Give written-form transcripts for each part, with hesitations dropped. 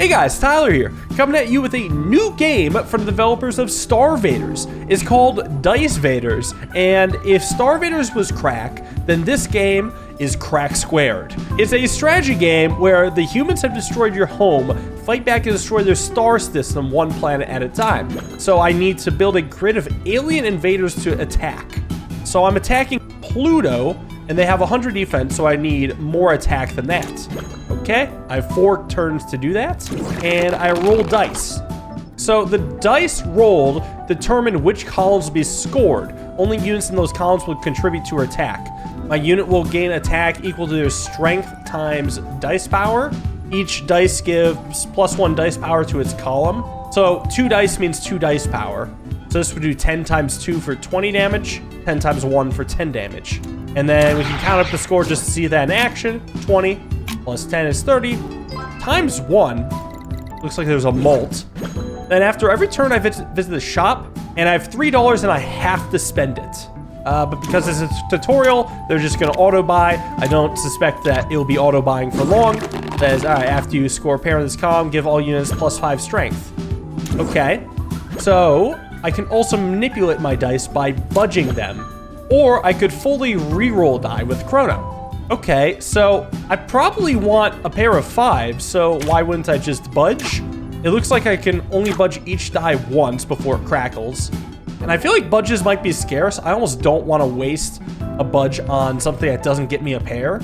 Hey guys, Tyler here, coming at you with a new game from the developers of StarVaders. It's called DiceVaders, and if StarVaders was crack, then this game is crack squared. It's a strategy game where the humans have destroyed your home, fight back and destroy their star system one planet at a time. So I need to build a grid of alien invaders to attack. So I'm attacking Pluto, and they have 100 defense, so I need more attack than that. Okay, I have 4 turns to do that, and I roll dice. So the dice rolled determine which columns will be scored. Only units in those columns will contribute to her attack. My unit will gain attack equal to their strength times dice power. Each dice gives +1 dice power to its column. So 2 dice means 2 dice power. So this would do 10 times 2 for 20 damage, 10 times 1 for 10 damage. And then we can count up the score just to see that in action. 20 plus 10 is 30, times 1. Looks like there's a mult. Then after every turn I visit the shop, and I have $3 and I have to spend it. But because it's a tutorial, they're just gonna auto-buy. I don't suspect that it'll be auto-buying for long. It says, all right, after you score a pair in this column, give all units +5 strength. Okay, so I can also manipulate my dice by budging them. Or I could fully re-roll die with Chrono. Okay, so I probably want a pair of 5, so why wouldn't I just budge? It looks like I can only budge each die once before it crackles. And I feel like budges might be scarce. I almost don't want to waste a budge on something that doesn't get me a pair.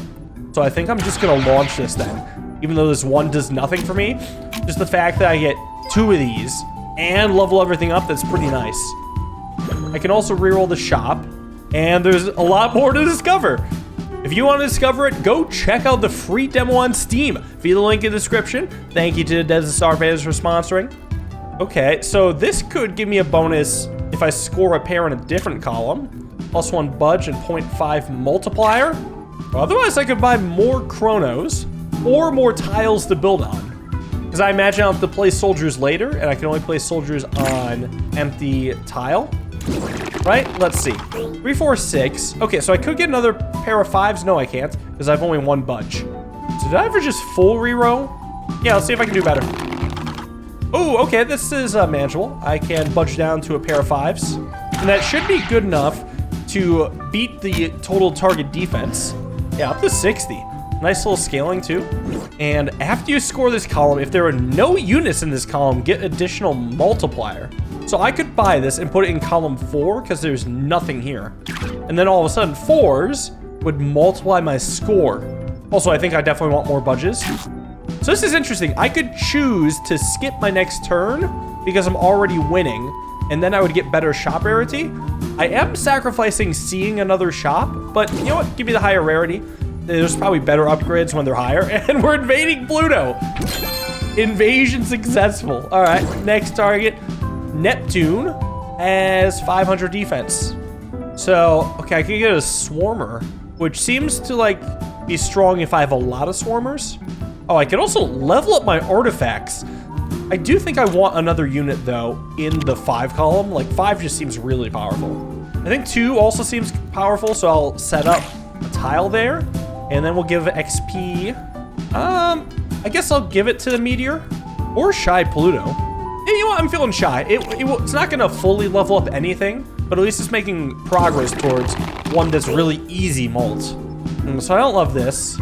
So I think I'm just going to launch this then. Even though this one does nothing for me, just the fact that I get 2 of these and level everything up, that's pretty nice. I can also re-roll the shop. And there's a lot more to discover. If you want to discover it, go check out the free demo on Steam via the link in the description. Thank you to the devs of StarVaders for sponsoring. Okay, so this could give me a bonus if I score a pair in a different column. +1 budge and 0.5 multiplier. Otherwise, I could buy more chronos or more tiles to build on. Because I imagine I'll have to place soldiers later, and I can only place soldiers on empty tile. Right? Let's see. 3, 4, 6. Okay, so I could get another pair of 5s. No, I can't, because I have only 1 budge. So did I ever just full reroll? Yeah, let's see if I can do better. Oh, okay, this is manageable. I can budge down to a pair of 5s. And that should be good enough to beat the total target defense. Yeah, up to 60. Nice little scaling, too. And after you score this column, if there are no units in this column, get additional multiplier. So I could buy this and put it in column 4 because there's nothing here. And then all of a sudden 4s would multiply my score. Also, I think I definitely want more budges. So this is interesting. I could choose to skip my next turn because I'm already winning, and then I would get better shop rarity. I am sacrificing seeing another shop, but you know what? Give me the higher rarity. There's probably better upgrades when they're higher, and we're invading Pluto. Invasion successful. All right, next target. Neptune has 500 defense. So, okay, I can get a swarmer, which seems to, like, be strong if I have a lot of swarmers. Oh, I can also level up my artifacts. I do think I want another unit, though, in the 5 column. Like, 5 just seems really powerful. I think 2 also seems powerful, so I'll set up a tile there. And then we'll give XP. I guess I'll give it to the meteor or Shy Pluto. You know what? I'm feeling shy. It's not going to fully level up anything, but at least it's making progress towards one that's really easy molt. So I don't love this,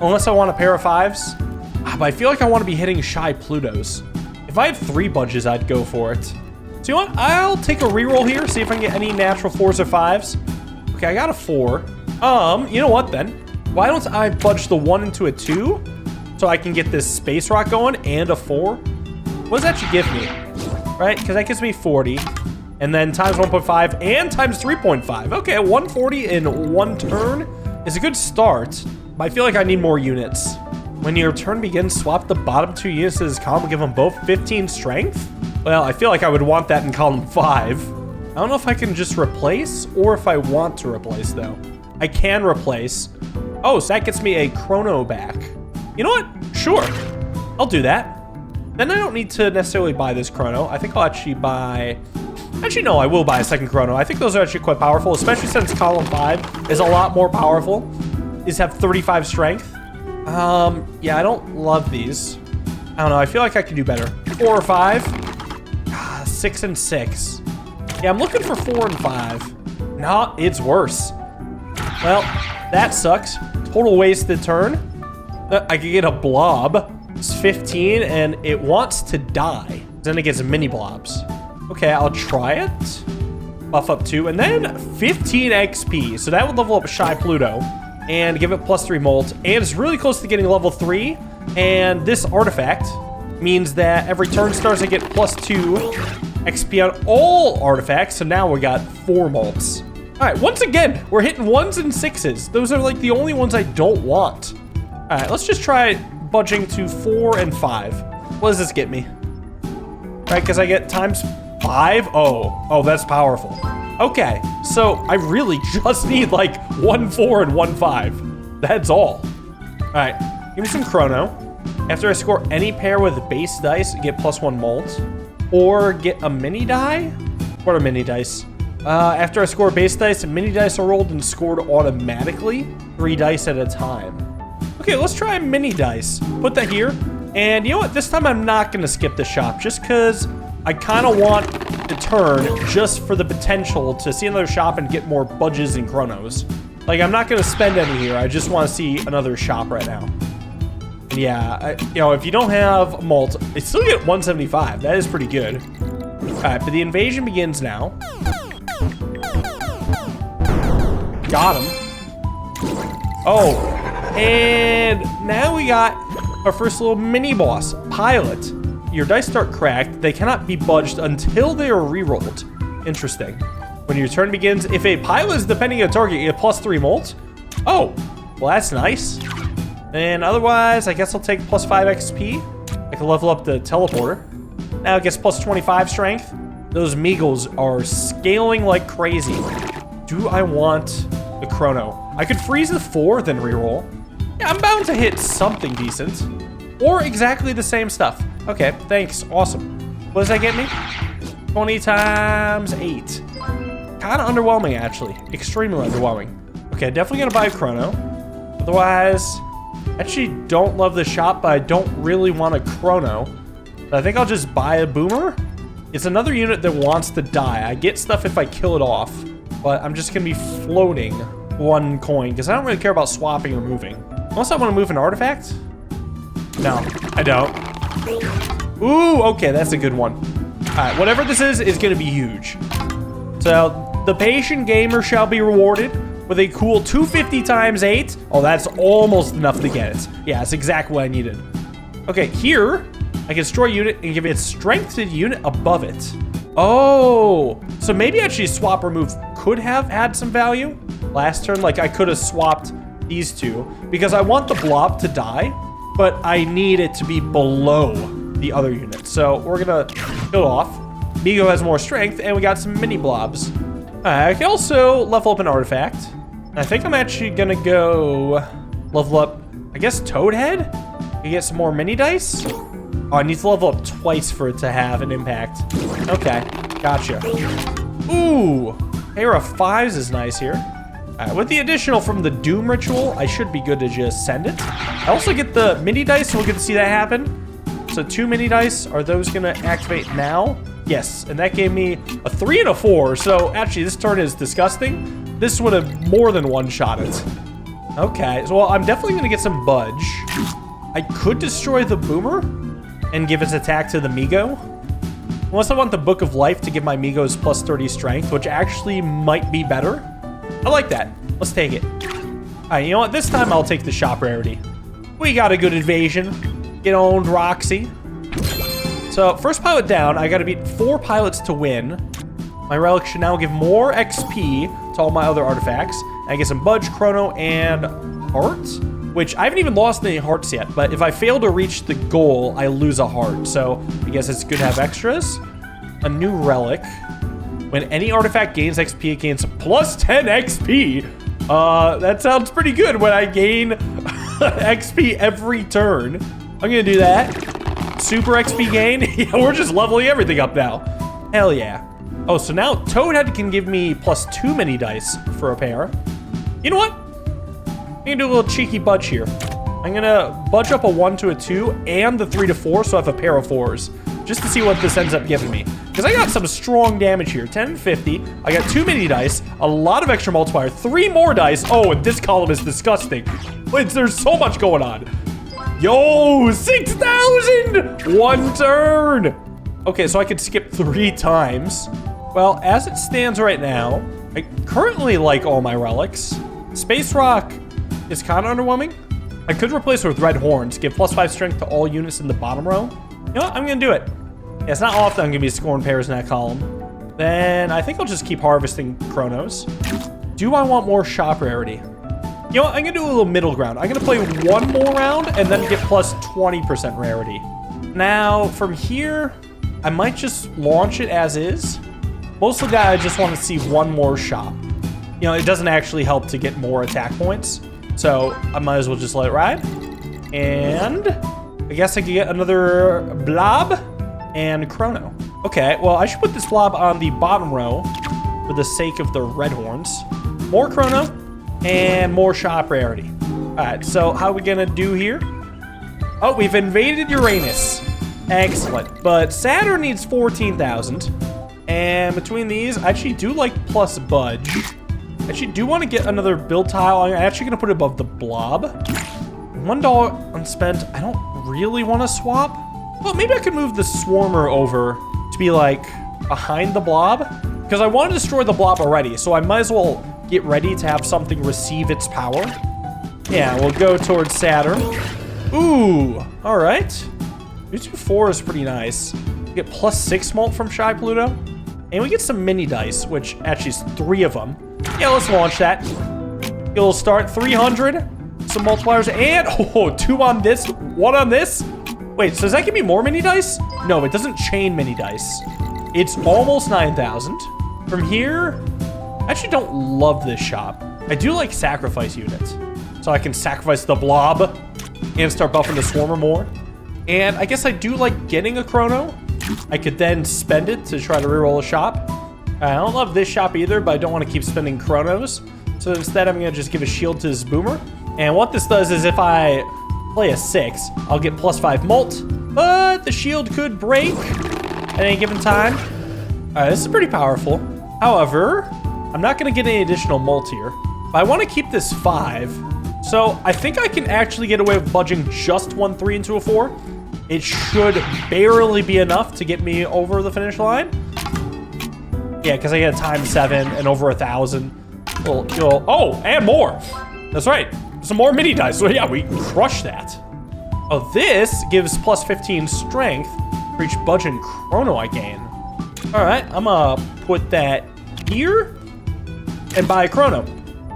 unless I want a pair of 5s. But I feel like I want to be hitting Shy Plutos. If I had 3 budges, I'd go for it. So you know what? I'll take a reroll here, see if I can get any natural 4s or 5s. Okay, I got a 4. You know what then? Why don't I budge the 1 into a 2 so I can get this space rock going and a 4? What does that should give me? Right? Because that gives me 40. And then times 1.5 and times 3.5. Okay, 140 in 1 turn is a good start. But I feel like I need more units. When your turn begins, swap the bottom 2 units of this column and give them both 15 strength? Well, I feel like I would want that in column 5. I don't know if I can just replace or if I want to replace, though. I can replace. Oh, so that gets me a chrono back. You know what? Sure. I'll do that. Then I don't need to necessarily buy this chrono. I think I'll actually buy... Actually, no, I will buy a second chrono. I think those are actually quite powerful, especially since column 5 is a lot more powerful. These have 35 strength. Yeah, I don't love these. I don't know. I feel like I could do better. 4 or 5. 6 and 6. Yeah, I'm looking for 4 and 5. No, it's worse. Well, that sucks. Total wasted turn. I could get a blob. It's 15, and it wants to die. Then it gets mini blobs. Okay, I'll try it. Buff up 2, and then 15 XP. So that would level up Shy Pluto and give it +3 molt. And it's really close to getting level 3. And this artifact means that every turn starts, I get +2 XP on all artifacts. So now we got 4 molts. All right, once again, we're hitting 1s and 6s. Those are like the only ones I don't want. All right, let's just try budging to 4 and 5. What does this get me? Right, because I get ×5. Oh, that's powerful. Okay, so I really just need like 1 4 and 1 5. That's all. All right, give me some chrono. After I score any pair with base dice, get +1 molt. Or get a mini die? What are mini dice? After I score base dice, mini dice are rolled and scored automatically. 3 dice at a time. Okay, let's try mini dice. Put that here. And you know what? This time I'm not going to skip the shop just because I kind of want to turn just for the potential to see another shop and get more budges and chronos. Like, I'm not going to spend any here. I just want to see another shop right now. And yeah, you know, if you don't have molt, I still get 175. That is pretty good. All right, but the invasion begins now. Got him. Oh, and now we got our first little mini boss, Pilot. Your dice start cracked. They cannot be budged until they are re-rolled. Interesting. When your turn begins, if a pilot is depending on a target, you get +3 molt. Oh, well, that's nice. And otherwise, I guess I'll take +5 XP. I can level up the teleporter. Now it gets +25 strength. Those Meagles are scaling like crazy. Do I want the chrono? I could freeze the 4, then reroll. Yeah, I'm bound to hit something decent. Or exactly the same stuff. Okay, thanks. Awesome. What does that get me? 20 times 8. Kind of underwhelming, actually. Extremely underwhelming. Okay, definitely gonna buy a chrono. Otherwise, I actually don't love the shop, but I don't really want a chrono. But I think I'll just buy a boomer. It's another unit that wants to die. I get stuff if I kill it off, but I'm just gonna be floating 1 coin because I don't really care about swapping or moving. Unless I want to move an artifact? No, I don't. Ooh, okay, that's a good one. All right, whatever this is gonna be huge. So the patient gamer shall be rewarded with a cool 250 times 8. Oh, that's almost enough to get it. Yeah, that's exactly what I needed. Okay, here, I can destroy a unit and give it strength to the unit above it. Oh, so maybe actually swap or move could have had some value. Last turn, like I could have swapped these two because I want the blob to die, but I need it to be below the other unit. So we're gonna kill it off. Migo has more strength and we got some mini blobs. I can also level up an artifact. I think I'm actually gonna go level up, I guess, Toadhead? You get some more mini dice? Oh, I need to level up twice for it to have an impact. Okay, gotcha. Ooh, pair of 5s is nice here. With the additional from the Doom Ritual, I should be good to just send it. I also get the mini dice, so we'll get to see that happen. So 2 mini dice, are those gonna activate now? Yes, and that gave me a 3 and a 4. So actually, this turn is disgusting. This would have more than one-shot it. Okay, so well, I'm definitely gonna get some budge. I could destroy the Boomer and give its attack to the Migo. Unless I want the Book of Life to give my Migos +30 strength, which actually might be better. I like that. Let's take it. All right, you know what? This time I'll take the shop rarity. We got a good invasion. Get owned, Roxy. So first pilot down. I got to beat 4 pilots to win. My relic should now give more XP to all my other artifacts. And I get some budge, chrono, and heart, which I haven't even lost any hearts yet. But if I fail to reach the goal, I lose a heart. So I guess it's good to have extras. A new relic. When any artifact gains XP, it gains +10 XP. That sounds pretty good when I gain XP every turn. I'm gonna do that. Super XP gain. Yeah, we're just leveling everything up now. Hell yeah. Oh, so now Toadhead can give me +2 mini dice for a pair. You know what? I'm gonna do a little cheeky budge here. I'm gonna budge up a 1 to a 2 and the 3 to 4, so I have a pair of 4s, just to see what this ends up giving me. Because I got some strong damage here. 10 and 50. I got 2 mini dice, a lot of extra multiplier, 3 more dice. Oh, and this column is disgusting. There's so much going on. Yo, 6,000! 1 turn! Okay, so I could skip 3 times. Well, as it stands right now, I currently like all my relics. Space Rock is kind of underwhelming. I could replace it with Red Horns, give +5 strength to all units in the bottom row. You know what? I'm gonna do it. Yeah, it's not often I'm gonna be scoring pairs in that column. Then I think I'll just keep harvesting Chronos. Do I want more shop rarity? You know what? I'm gonna do a little middle ground. I'm gonna play 1 more round and then get plus 20% rarity. Now, from here, I might just launch it as is. Mostly that I just want to see 1 more shop. You know, it doesn't actually help to get more attack points. So I might as well just let it ride. And I guess I could get another blob and chrono. Okay, well, I should put this blob on the bottom row for the sake of the red horns. More chrono and more shop rarity. All right, so how are we gonna do here? Oh, we've invaded Uranus. Excellent. But Saturn needs 14,000. And between these, I actually do like plus budge. I actually do want to get another build tile. I'm actually going to put it above the blob. $1 unspent. I don't really want to swap. Well, maybe I could move the swarmer over to be like behind the blob. Because I want to destroy the blob already. So I might as well get ready to have something receive its power. Yeah, we'll go towards Saturn. Ooh, all right. 2-4 is pretty nice. We get +6 molt from Shy Pluto. And we get some mini dice, which actually is 3 of them. Yeah, let's launch that. It'll start 300. Some multipliers and 2 on this, 1 on this. Wait, so does that give me more mini dice? No, it doesn't chain mini dice. It's almost 9,000. From here, I actually don't love this shop. I do like sacrifice units. So I can sacrifice the blob and start buffing the swarmer more. And I guess I do like getting a chrono. I could then spend it to try to reroll a shop. I don't love this shop either, but I don't want to keep spending chronos. So instead, I'm going to just give a shield to this boomer. And what this does is if I play a 6, I'll get +5 molt. But the shield could break at any given time. All right, this is pretty powerful. However, I'm not going to get any additional molt here. But I want to keep this 5. So I think I can actually get away with budging just 1 3 into a 4. It should barely be enough to get me over the finish line. Yeah, because I get a ×7 and over 1,000. Oh, and more. That's right. Some more mini dice. So yeah, we crushed that. Oh, this gives +15 strength for each budge and chrono I gain. All right, I'm gonna put that here and buy a chrono.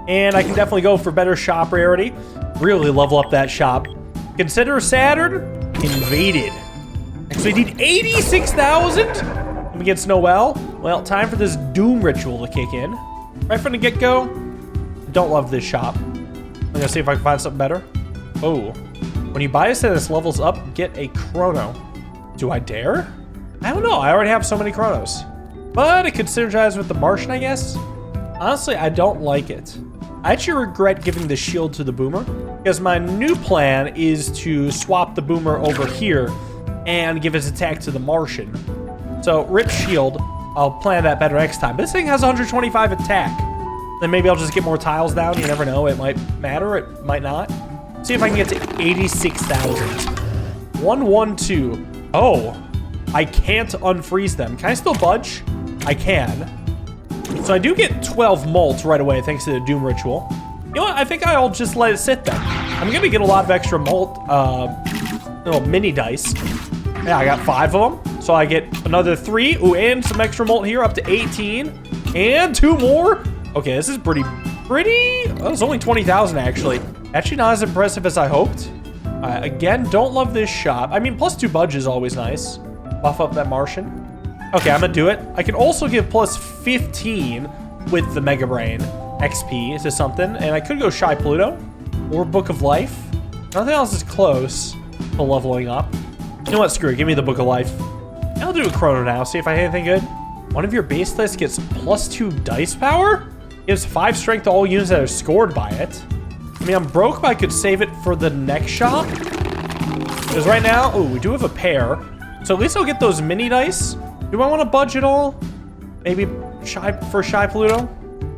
And I can definitely go for better shop rarity. Really level up that shop. Consider Saturn invaded. Actually, I need 86,000 against Noel. Well, time for this Doom ritual to kick in. Right from the get-go, don't love this shop. I'm gonna see if I can find something better. Oh, when you buy a set this levels up, get a chrono. Do I dare? I don't know. I already have so many chronos. But it could synergize with the Martian, I guess. Honestly, I don't like it. I actually regret giving the shield to the boomer because my new plan is to swap the boomer over here and give its attack to the Martian. So rip shield, I'll plan that better next time. But this thing has 125 attack. Then maybe I'll just get more tiles down. You never know. It might matter. It might not. See if I can get to 86,000. 112. Oh, I can't unfreeze them. Can I still budge? I can. So I do get 12 molt right away thanks to the Doom Ritual. You know what? I think I'll just let it sit then. I'm going to get a lot of extra molt, little mini dice. Yeah, I got 5 of them. So I get another 3. Ooh, and some extra molt here up to 18. And 2 more. Okay, this is pretty... Oh, it's only 20,000 actually. Actually not as impressive as I hoped. Again, don't love this shop. I mean, +2 budge is always nice. Buff up that Martian. Okay, I'm gonna do it. I can also give +15 with the Mega Brain XP to something, and I could go Shy Pluto or Book of Life. Nothing else is close to leveling up. You know what? Screw it. Give me the Book of Life. I'll do a chrono now. See if I hit anything good. One of your base dice gets +2 dice power. Gives 5 strength to all units that are scored by it. I mean, I'm broke, but I could save it for the next shop. Because right now, oh, we do have a pair. So at least I'll get those mini dice. Do I want to budge at all? Maybe shy Pluto?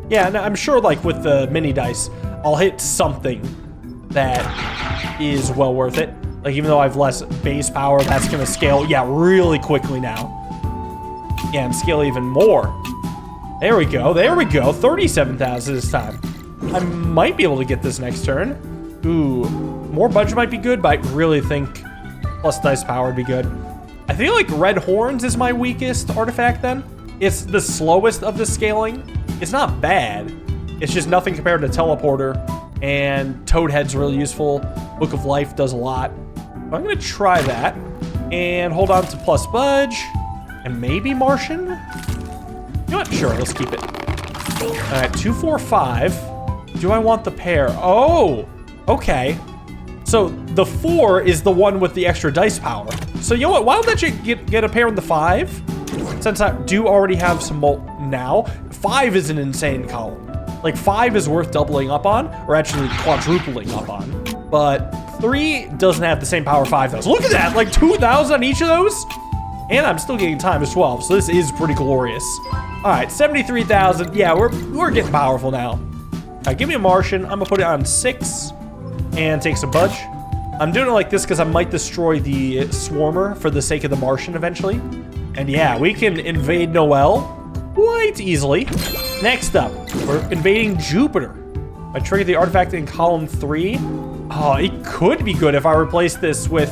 Yeah, no, I'm sure like with the mini dice, I'll hit something that is well worth it. Like even though I have less base power, that's gonna scale, yeah, really quickly now. Yeah, and scale even more. There we go, 37,000 this time. I might be able to get this next turn. Ooh, more budget might be good, but I really think plus dice power would be good. I feel like red horns is my weakest artifact then. It's the slowest of the scaling. It's not bad. It's just nothing compared to teleporter, and Toadhead's really useful. Book of Life does a lot. I'm gonna try that and hold on to plus budge and maybe Martian. You know what? Sure, let's keep it. All right, 2, 4, 5. Do I want the pair? Oh, okay. So the 4 is the one with the extra dice power. So you know what? Why don't let you get a pair in the 5? Since I do already have some molt now, 5 is an insane column. Like 5 is worth doubling up on, or actually quadrupling up on. But 3 doesn't have the same power 5 does. Look at that, like 2,000 on each of those. And I'm still getting times 12, so this is pretty glorious. All right, 73,000. Yeah, we're getting powerful now. All right, give me a Martian. I'm gonna put it on 6 and take some budge. I'm doing it like this because I might destroy the Swarmer for the sake of the Martian eventually. And yeah, we can invade Noel quite easily. Next up, we're invading Jupiter. I triggered the artifact in column 3. Oh, it could be good if I replace this with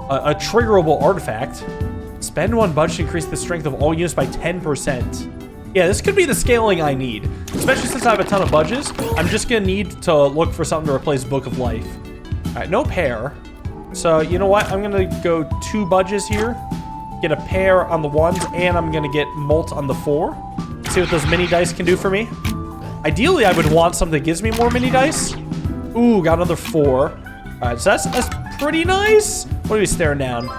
a triggerable artifact. Spend 1 budge to increase the strength of all units by 10%. Yeah, this could be the scaling I need, especially since I have a ton of budges. I'm just gonna need to look for something to replace Book of Life. All right, no pair. So you know what? I'm gonna go 2 budges here, get a pair on the 1s, and I'm gonna get molt on the 4. See what those mini dice can do for me. Ideally, I would want something that gives me more mini dice. Ooh, got another 4. All right, so that's pretty nice. What are we staring down?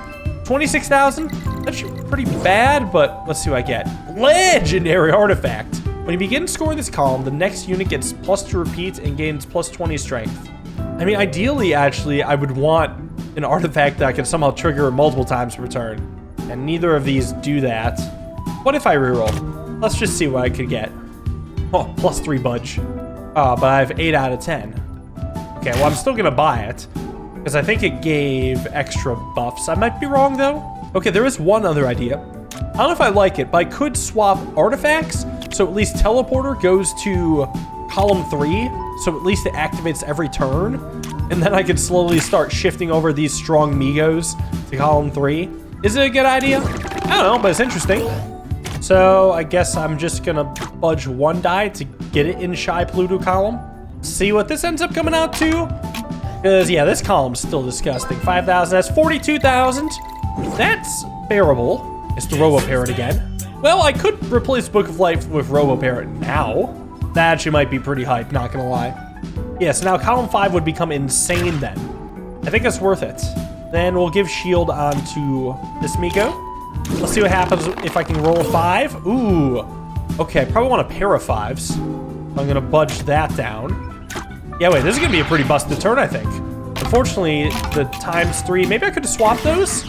26,000? That's pretty bad, but let's see what I get. Legendary artifact. When you begin scoring this column, the next unit gets plus to repeat and gains plus 20 strength. I mean, ideally, actually, I would want an artifact that I can somehow trigger multiple times per turn. And neither of these do that. What if I reroll? Let's just see what I could get. Oh, plus 3 budge. Oh, but I have 8 out of 10. Okay, well, I'm still gonna buy it, because I think it gave extra buffs. I might be wrong, though. Okay, there is one other idea. I don't know if I like it, but I could swap artifacts, so at least teleporter goes to column 3, so at least it activates every turn, and then I could slowly start shifting over these strong Migos to column 3. Is it a good idea? I don't know, but it's interesting. So I guess I'm just gonna budge 1 die to get it in Shy Pluto column. See what this ends up coming out to. Because, yeah, this column's still disgusting. 5,000, that's 42,000. That's bearable. It's the Robo-Parrot again. Well, I could replace Book of Life with Robo-Parrot now. That actually might be pretty hype, not gonna lie. Yeah, so now column 5 would become insane then. I think that's worth it. Then we'll give shield onto this Miko. Let's see what happens if I can roll a 5. Ooh. Okay, I probably want a pair of 5s. I'm gonna budge that down. Yeah, wait, this is gonna be a pretty busted turn, I think. Unfortunately, the times 3, maybe I could have swapped those?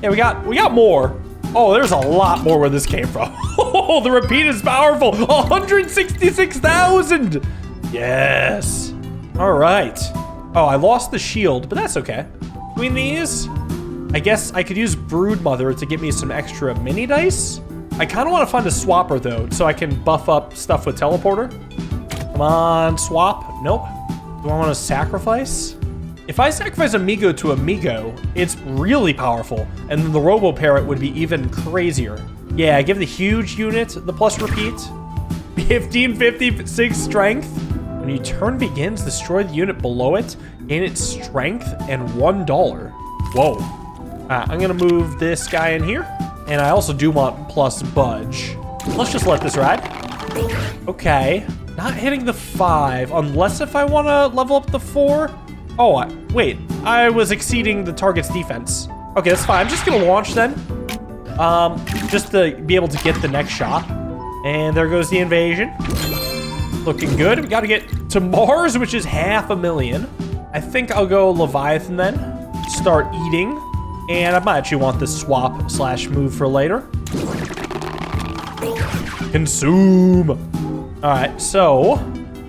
Yeah, we got more. Oh, there's a lot more where this came from. Oh, the repeat is powerful. 166,000. Yes. All right. Oh, I lost the shield, but that's okay. Between these, I guess I could use Broodmother to get me some extra mini dice. I kind of want to find a swapper, though, so I can buff up stuff with teleporter. Come on, swap. Nope. Do I want to sacrifice? If I sacrifice Amigo to Amigo, it's really powerful, and then the Robo-Parrot would be even crazier. Yeah, give the huge unit the plus repeat. 1556 strength. When your turn begins, destroy the unit below it, gain its strength, and $1. Whoa. I'm gonna move this guy in here, and I also do want plus budge. Let's just let this ride. Okay. Not hitting the 5, unless if I want to level up the 4. Oh, wait. I was exceeding the target's defense. Okay, that's fine. I'm just going to launch then. Just to be able to get the next shot. And there goes the invasion. Looking good. We got to get to Mars, which is 500,000. I think I'll go Leviathan then. Start eating. And I might actually want this swap slash move for later. Consume. All right, so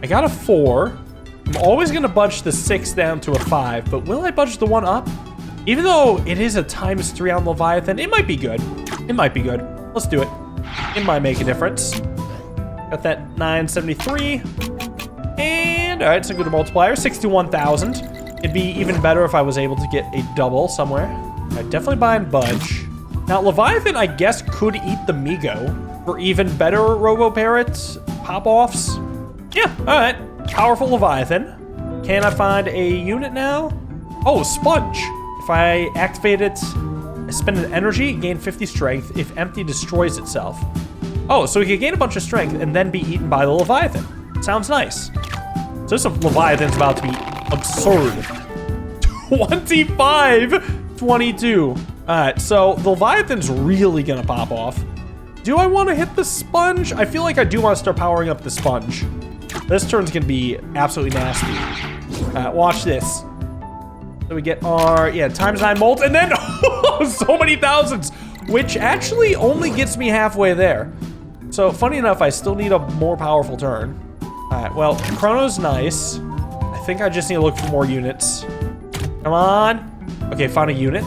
I got a 4. I'm always gonna budge the 6 down to a 5, but will I budge the 1 up? Even though it is a ×3 on Leviathan, it might be good. It might be good. Let's do it. It might make a difference. Got that 973. And all right, so go to multiplier, 61,000. It'd be even better if I was able to get a double somewhere. I'd definitely buy and budge. Now, Leviathan, I guess, could eat the Migo for even better Robo-Parrot pop-offs. Yeah, all right. Powerful Leviathan. Can I find a unit now? Oh, Sponge. If I activate it, I spend an energy, gain 50 strength. If empty, destroys itself. Oh, so we can gain a bunch of strength and then be eaten by the Leviathan. Sounds nice. So this Leviathan's about to be absurd. 25, 22. All right, so the Leviathan's really gonna pop off. Do I want to hit the Sponge? I feel like I do want to start powering up the Sponge. This turn's gonna be absolutely nasty. All right, watch this. So we get our, ×9 molt, and then so many thousands, which actually only gets me halfway there. So funny enough, I still need a more powerful turn. All right, well, Chrono's nice. I think I just need to look for more units. Come on. Okay, found a unit.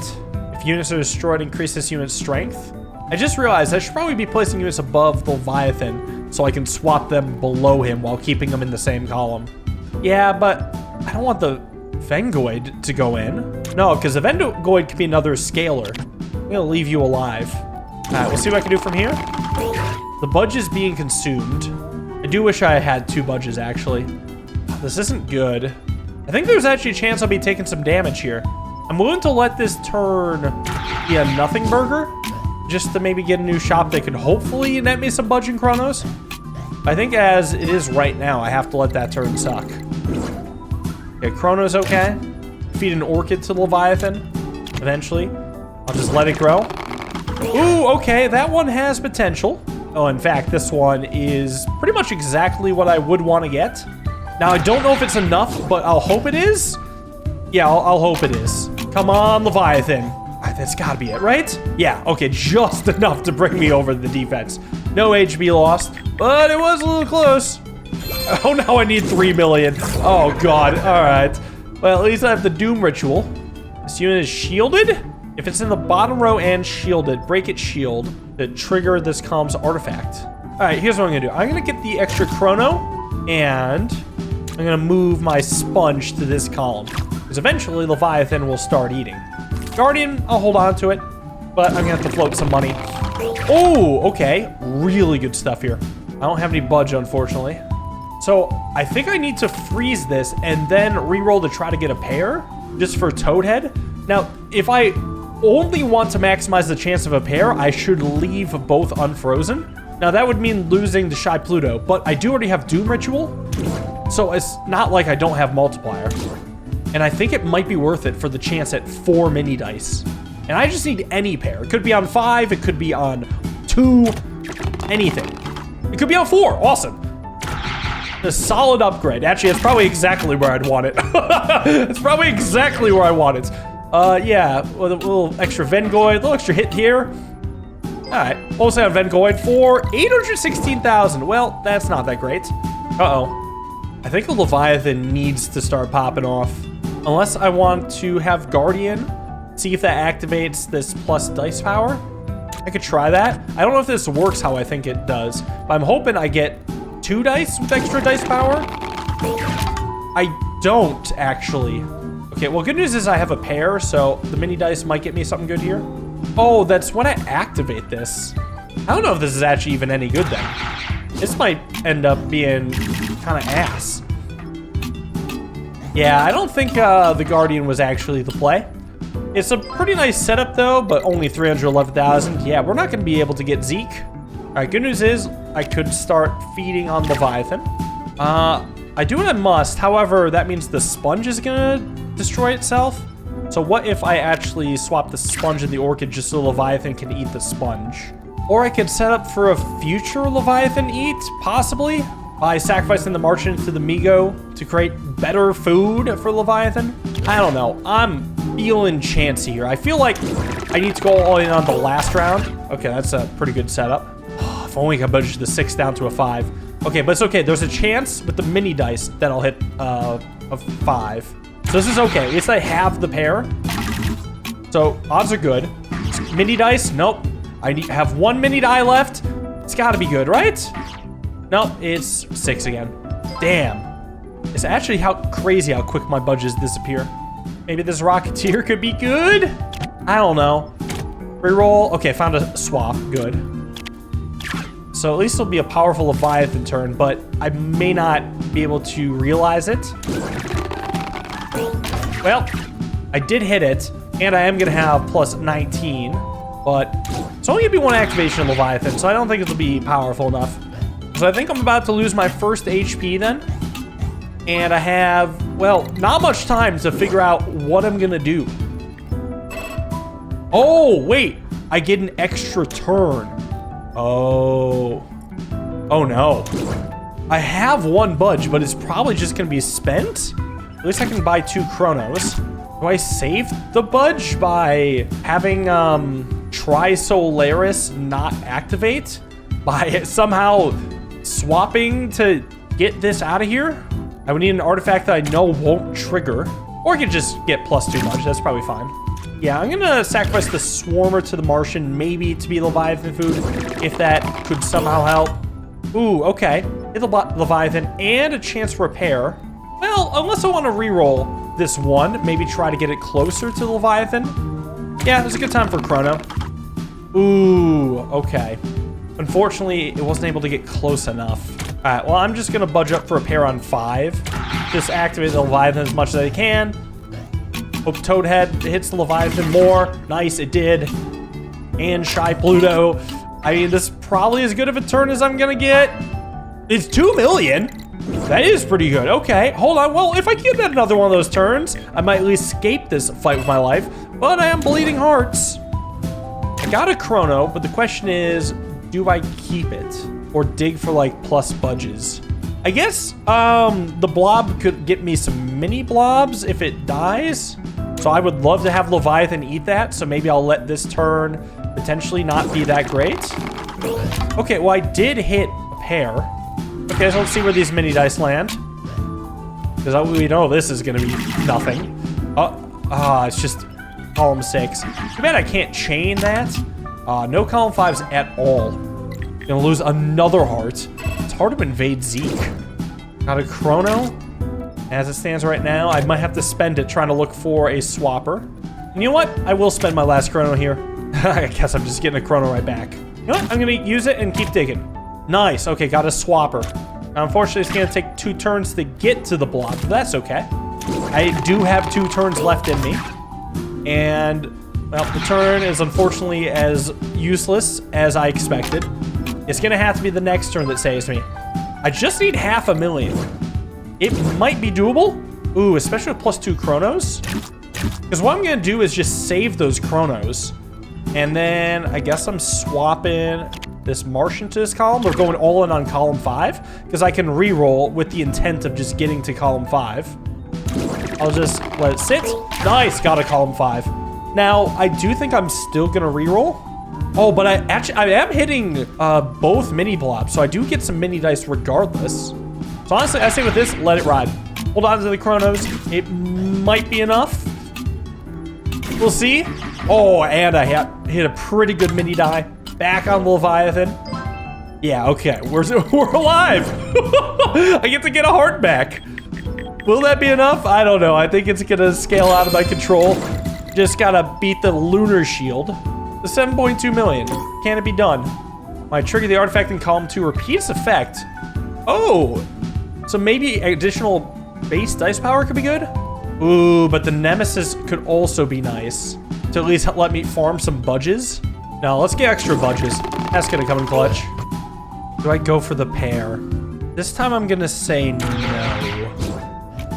If units are destroyed, increase this unit's strength. I just realized I should probably be placing units above the Leviathan so I can swap them below him while keeping them in the same column. Yeah, but I don't want the Vengoid to go in. No, because the Vengoid could be another scalar. I'm gonna leave you alive. All right, we'll see what I can do from here. The budge is being consumed. I do wish I had 2 budges, actually. This isn't good. I think there's actually a chance I'll be taking some damage here. I'm willing to let this turn be a nothing burger, just to maybe get a new shop that could hopefully net me some budging Chronos. I think as it is right now, I have to let that turn suck. Okay, Chrono's okay. Feed an Orchid to Leviathan, eventually. I'll just let it grow. Ooh, okay, that one has potential. Oh, in fact, this one is pretty much exactly what I would want to get. Now, I don't know if it's enough, but I'll hope it is. Yeah, I'll hope it is. Come on, Leviathan. All right, that's gotta be it, right? Yeah, okay, just enough to bring me over the defense. No HB lost, but it was a little close. Oh, now I need 3 million. Oh, God, all right. Well, at least I have the Doom Ritual. This unit is shielded. If it's in the bottom row and shielded, break its shield to trigger this column's artifact. All right, here's what I'm gonna do. I'm gonna get the extra Chrono, and I'm gonna move my Sponge to this column, because eventually Leviathan will start eating. Guardian, I'll hold on to it, but I'm gonna have to float some money. Oh, okay, really good stuff here. I don't have any budge, unfortunately. So I think I need to freeze this and then reroll to try to get a pair, just for Toadhead. Now, if I only want to maximize the chance of a pair, I should leave both unfrozen. Now that would mean losing to Shy Pluto, but I do already have Doom Ritual, so it's not like I don't have multiplier. And I think it might be worth it for the chance at 4 mini dice. And I just need any pair. It could be on 5, it could be on 2, anything. It could be on 4, awesome. A solid upgrade. Actually, it's probably exactly where I'd want it. It's probably exactly where I want it. Yeah, with a little extra Vengoid, a little extra hit here. All right, also have Vengoid for 816,000. Well, that's not that great. Uh-oh. I think the Leviathan needs to start popping off. Unless I want to have Guardian, see if that activates this plus dice power. I could try that. I don't know if this works how I think it does, but I'm hoping I get 2 dice with extra dice power. I don't, actually. Okay, well, good news is I have a pair, so the mini dice might get me something good here. Oh, that's when I activate this. I don't know if this is actually even any good then. This might end up being kind of ass. Yeah, I don't think the Guardian was actually the play. It's a pretty nice setup, though, but only 311,000. Yeah, we're not going to be able to get Zeke. All right, good news is I could start feeding on Leviathan. I do what I must. However, that means the Sponge is going to destroy itself. So what if I actually swap the Sponge and the Orchid just so Leviathan can eat the Sponge? Or I could set up for a future Leviathan eat, possibly. by sacrificing the Martian to the Migo to create better food for Leviathan? I don't know. I'm feeling chancy here. I feel like I need to go all in on the last round. Okay, that's a pretty good setup. If only I could budget the 6 down to a 5. Okay, but it's okay. There's a chance with the mini dice that I'll hit a 5. So this is okay. At least I have the pair. So odds are good. Mini dice? Nope. I have 1 mini die left. It's got to be good, right? Nope, it's 6 again. Damn. It's actually crazy how quick my budgets disappear. Maybe this Rocketeer could be good? I don't know. Reroll. Okay, found a swap. Good. So at least it'll be a powerful Leviathan turn, but I may not be able to realize it. Well, I did hit it, and I am going to have plus 19, but it's only going to be 1 activation of Leviathan, so I don't think it'll be powerful enough. So I think I'm about to lose my first HP then, and I have, well, not much time to figure out what I'm going to do. Oh, wait, I get an extra turn. Oh no. I have 1 budge, but it's probably just gonna be spent. At least I can buy 2 chronos. Do I save the budge by having Trisolaris not activate? By somehow swapping to get this out of here? I would need an artifact that I know won't trigger. Or I could just get plus 2 budge, that's probably fine. Yeah, I'm gonna sacrifice the Swarmer to the Martian, maybe to be Leviathan food, if that could somehow help. Ooh, okay. Hit the Leviathan and a chance for repair. Well, unless I want to reroll this one, maybe try to get it closer to the Leviathan. Yeah, it was a good time for Chrono. Ooh, okay. Unfortunately, it wasn't able to get close enough. All right, well, I'm just gonna budge up for repair on 5. Just activate the Leviathan as much as I can. Hope Toadhead hits the Leviathan more. Nice, it did. And Shy Pluto. I mean, this is probably as good of a turn as I'm gonna get. It's 2 million. That is pretty good. Okay, hold on. Well, if I get another one of those turns, I might at least escape this fight with my life. But I am bleeding hearts. I got a chrono, but the question is, do I keep it? Or dig for, like, plus budges? I guess the blob could get me some mini blobs if it dies. So I would love to have Leviathan eat that. So maybe I'll let this turn potentially not be that great. Okay, well, I did hit a pair. Okay, so let's see where these mini dice land. Because we know this is going to be nothing. It's just column 6. Too bad I can't chain that. No column 5s at all. Gonna lose another heart. It's hard to invade Zeke. Got a chrono. As it stands right now, I might have to spend it trying to look for a swapper. And you know what? I will spend my last chrono here. I guess I'm just getting a chrono right back. You know what? I'm gonna use it and keep digging. Nice. Okay, got a swapper. Now, unfortunately, it's gonna take 2 turns to get to the blob, but that's okay. I do have 2 turns left in me. And, well, the turn is unfortunately as useless as I expected. It's gonna have to be the next turn that saves me. I just need 500,000. It might be doable. Ooh, especially with plus 2 chronos. Because what I'm gonna do is just save those chronos. And then I guess I'm swapping this Martian to this column. We're going all in on column 5. Because I can reroll with the intent of just getting to column 5. I'll just let it sit. Nice, got a column 5. Now, I do think I'm still gonna reroll. Oh, but I am hitting both mini blobs, so I do get some mini dice regardless. So honestly, I say with this, let it ride. Hold on to the chronos. It might be enough. We'll see. Oh, and I hit a pretty good mini die. Back on Leviathan. Yeah, okay. We're alive. I get to get a heart back. Will that be enough? I don't know. I think it's going to scale out of my control. Just got to beat the Lunar shield. The 7.2 million. Can it be done? Might trigger the artifact in column 2. Repeats effect. Oh. So maybe additional base dice power could be good? Ooh, but the Nemesis could also be nice. To at least let me farm some budges. Now, let's get extra budges. That's gonna come in clutch. Do I go for the pair? This time I'm gonna say no.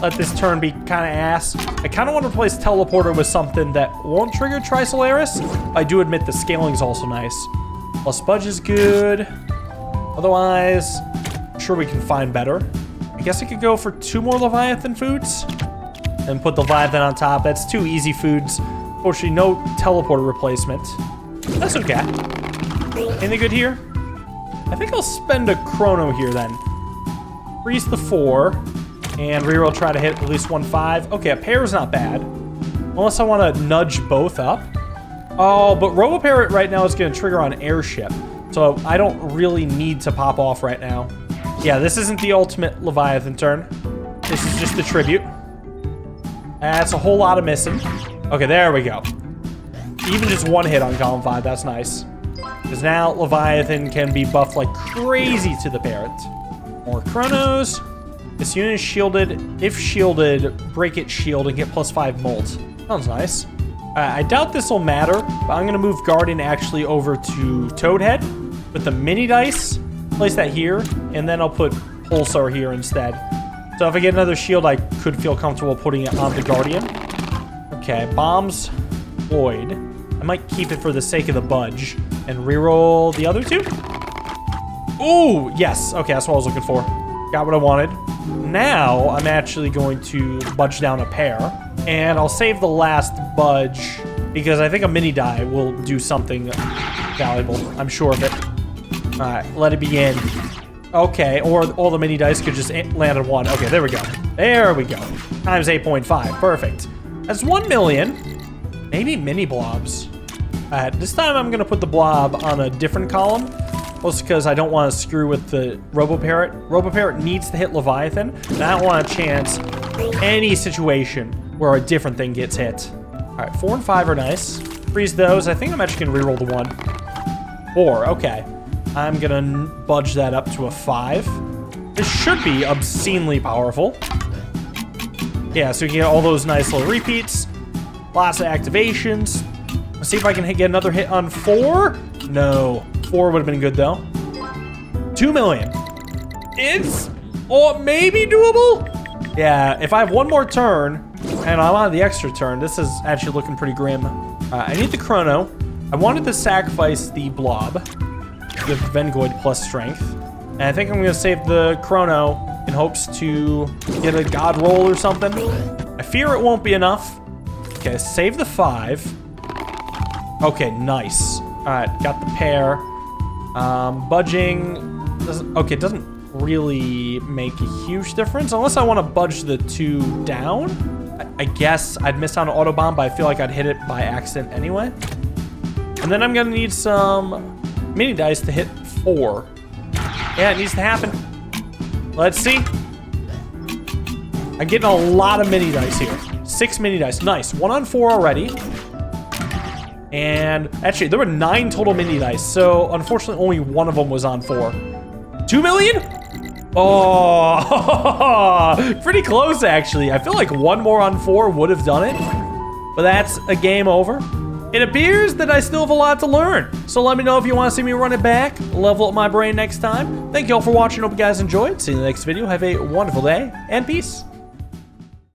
Let this turn be kind of ass. I kind of want to replace Teleporter with something that won't trigger Trisolaris. I do admit the scaling is also nice. Plus budge is good. Otherwise, I'm sure we can find better. I guess I could go for 2 more Leviathan foods and put the Leviathan on top. That's 2 easy foods. Fortunately, no teleporter replacement. That's okay. Anything good here? I think I'll spend a chrono here then. Freeze the 4 and reroll, try to hit at least 1 5. Okay, a pair is not bad. Unless I want to nudge both up. Oh, but Robo-Parrot right now is going to trigger on airship. So I don't really need to pop off right now. Yeah, this isn't the ultimate Leviathan turn. This is just the tribute. That's a whole lot of missing. Okay, there we go. Even just 1 hit on column 5, that's nice. Because now Leviathan can be buffed like crazy to the parrot. More chronos. This unit is shielded. If shielded, break its shield and get +5 molt. Sounds nice. I doubt this will matter, but I'm going to move Guardian actually over to Toadhead with the mini dice. Place that here, and then I'll put Pulsar here instead. So if I get another shield, I could feel comfortable putting it on the Guardian. Okay, bombs void. I might keep it for the sake of the budge and reroll the other 2. Ooh, yes. Okay, that's what I was looking for. Got what I wanted. Now I'm actually going to budge down a pair, and I'll save the last budge because I think a mini die will do something valuable. I'm sure of it. All right, let it begin. Okay, or all the mini dice could just land on 1. Okay, there we go. There we go. Times 8.5. Perfect. That's 1 million. Maybe mini blobs. This time I'm going to put the blob on a different column. Mostly because I don't want to screw with the Robo-Parrot. Robo-Parrot needs to hit Leviathan. And I don't want to chance any situation where a different thing gets hit. All right, 4 and 5 are nice. Freeze those. I think I'm actually going to reroll the 1. 4, okay. I'm going to budge that up to a 5. This should be obscenely powerful. Yeah, so you can get all those nice little repeats. Lots of activations. Let's see if I can get another hit on 4. No. 4 would have been good, though. 2 million. It's maybe doable. Yeah, if I have 1 more turn, and I'm on the extra turn, this is actually looking pretty grim. I need the chrono. I wanted to sacrifice the blob. Give Vengoid plus strength. And I think I'm going to save the chrono in hopes to get a god roll or something. I fear it won't be enough. Okay, save the 5. Okay, nice. Alright, got the pair. Budging doesn't really make a huge difference unless I want to budge the 2 down. I guess I'd miss on an auto bomb, but I feel like I'd hit it by accident anyway. And then I'm gonna need some mini dice to hit 4. Yeah, it needs to happen. Let's see. I'm getting a lot of mini dice here. 6 mini dice, nice. 1 on 4 already. And actually, there were 9 total mini dice, so unfortunately only 1 of them was on 4. 2 million? Oh, pretty close actually. I feel like 1 more on 4 would have done it, but that's a game over. It appears that I still have a lot to learn, so let me know if you want to see me run it back, level up my brain next time. Thank you all for watching. Hope you guys enjoyed. See you in the next video. Have a wonderful day, and peace.